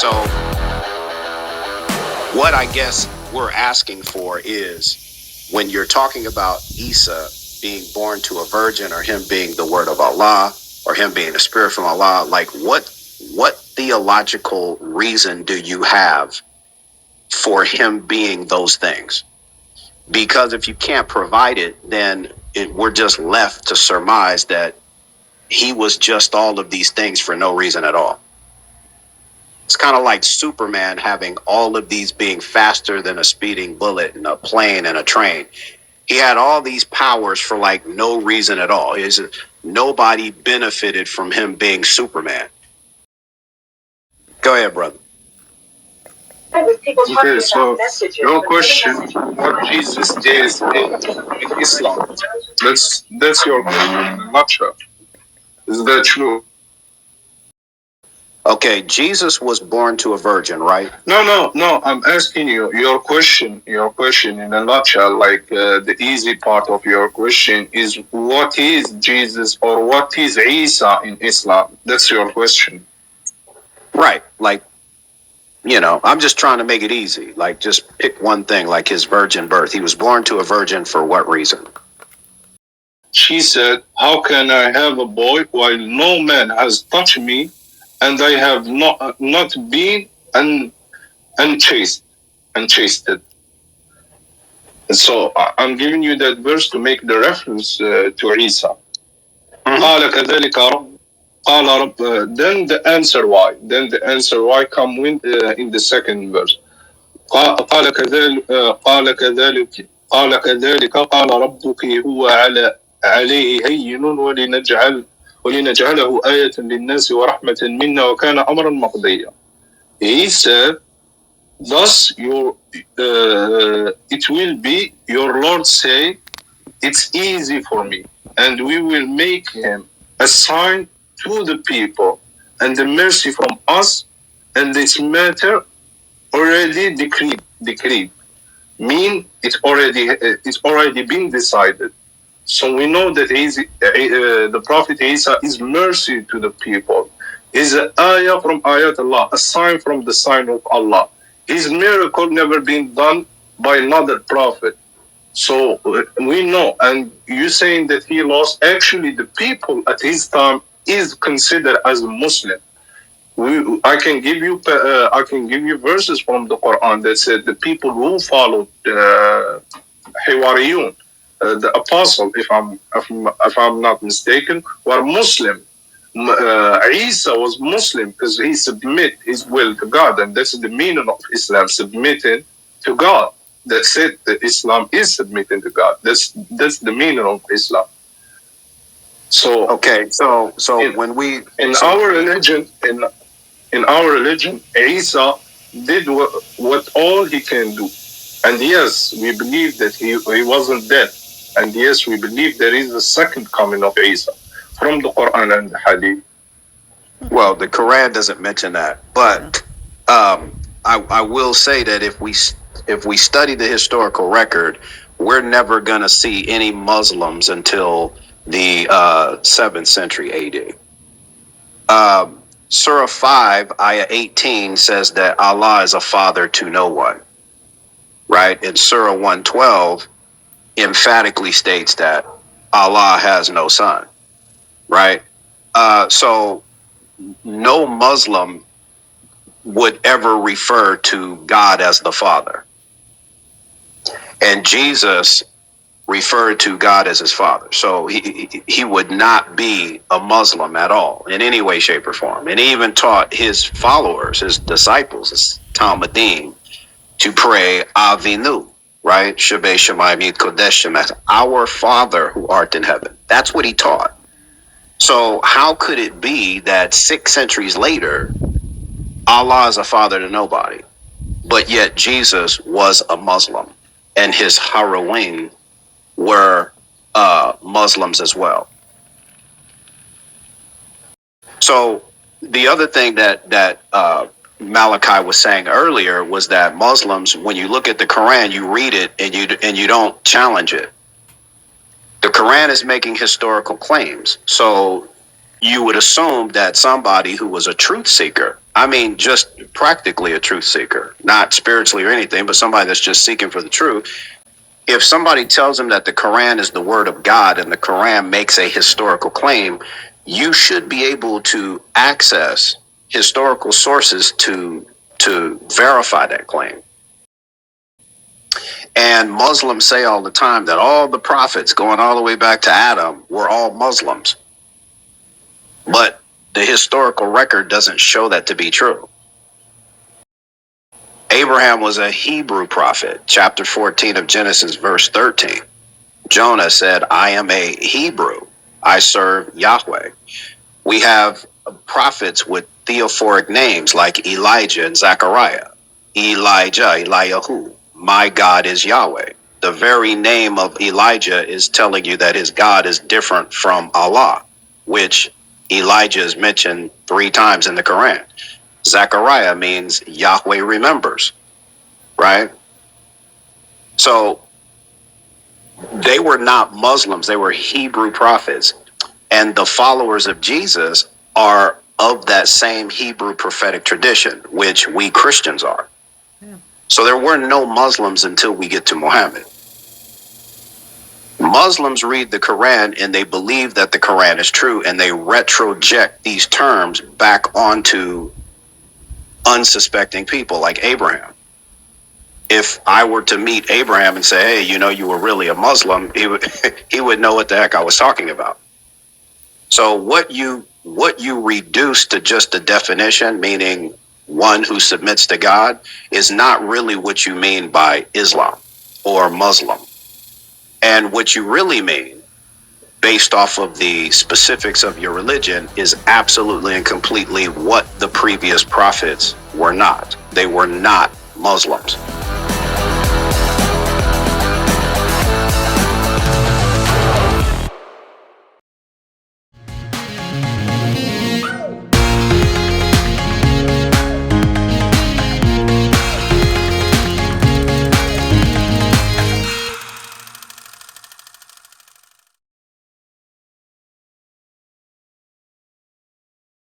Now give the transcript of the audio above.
So what I guess we're asking for is, when you're talking about Isa being born to a virgin, or him being the word of Allah, or him being a spirit from Allah, like what theological reason do you have for him being those things? Because if you can't provide it, then we're just left to surmise that he was just all of these things for no reason at all. It's kind of like Superman having all of these, being faster than a speeding bullet and a plane and a train. He had all these powers for like no reason at all. Nobody benefited from him being Superman. Go ahead, brother. Okay, so your question, what Jesus did in Islam, that's your question in a nutshell. Is that true? Okay, Jesus was born to a virgin, right? No. I'm asking you your question in a nutshell. Like the easy part of your question is, what is Jesus or what is Isa in Islam? That's your question. Right. Like, I'm just trying to make it easy. Like, just pick one thing, like his virgin birth. He was born to a virgin for what reason? She said, how can I have a boy while no man has touched me, and I have not been unchaste? So I'm giving you that verse to make the reference to Isa. قال كذلك رب قال رب. Then the answer why come in the second verse. قال كذلك قال ربك هو عليه هين ولنجعله آية للناس ورحمة منا وكان أمرا مقضيا. He said, thus it will be, your Lord say, it's easy for me, and we will make him a sign to the people, and the mercy from us, and this matter already decreed. Mean it's already been decided. So we know that the Prophet Isa is mercy to the people. Is an ayah from ayat Allah, a sign from the sign of Allah. His miracle never been done by another prophet. So we know, and you saying that he lost, actually the people at his time is considered as Muslim. I can give you verses from the Quran that said the people who followed Hiwariyun, the apostle, if I'm not mistaken, were Muslim. Isa was Muslim because he submit his will to God, and that's the meaning of Islam, submitting to God. That's it. That Islam is submitting to God. That's the meaning of Islam. So okay, so when we in our religion, Isa did what all he can do, and yes, we believe that he wasn't dead, and yes, we believe there is a second coming of Isa from the Quran and the Hadith. Well, the Quran doesn't mention that, but I will say that if we study the historical record, we're never going to see any Muslims until the 7th century AD. Surah 5, Ayah 18 says that Allah is a father to no one, right? And Surah 112 emphatically states that Allah has no son, right? So no Muslim would ever refer to God as the Father. And Jesus referred to God as his Father. So he would not be a Muslim at all in any way, shape, or form. And he even taught his followers, his disciples, his Talmudim, to pray Avinu, right? Shabbat Shemayim Kodesh Shemayim, our Father who art in heaven. That's what he taught. So how could it be that 6 centuries later, Allah is a father to nobody, but yet Jesus was a Muslim and his Harawin were Muslims as well? So the other thing that Malachi was saying earlier was that Muslims, when you look at the Quran, you read it and you don't challenge it. The Quran is making historical claims. So you would assume that somebody who was a truth seeker, I mean, just practically a truth seeker, not spiritually or anything, but somebody that's just seeking for the truth. If somebody tells them that the Quran is the word of God and the Quran makes a historical claim, you should be able to access historical sources to verify that claim. And Muslims say all the time that all the prophets going all the way back to Adam were all Muslims. But the historical record doesn't show that to be true. Abraham was a Hebrew prophet, chapter 14 of Genesis, verse 13. Jonah said, I am a Hebrew. I serve Yahweh. We have prophets with theophoric names like Elijah and Zechariah. Elijah, Eliyahu. My God is Yahweh. The very name of Elijah is telling you that his God is different from Allah, which Elijah is mentioned 3 times in the Quran. Zechariah means Yahweh remembers, right? So they were not Muslims, they were Hebrew prophets. And the followers of Jesus are of that same Hebrew prophetic tradition, which we Christians are. Yeah. So there were no Muslims until we get to Muhammad. Muslims read the Quran and they believe that the Quran is true, and they retroject these terms back onto unsuspecting people like Abraham. If I were to meet Abraham and say, hey, you know, you were really a Muslim, he would know what the heck I was talking about. So what you reduce to just a definition, meaning one who submits to God, is not really what you mean by Islam or Muslim. And what you really mean, based off of the specifics of your religion, is absolutely and completely what the previous prophets were not. They were not Muslims.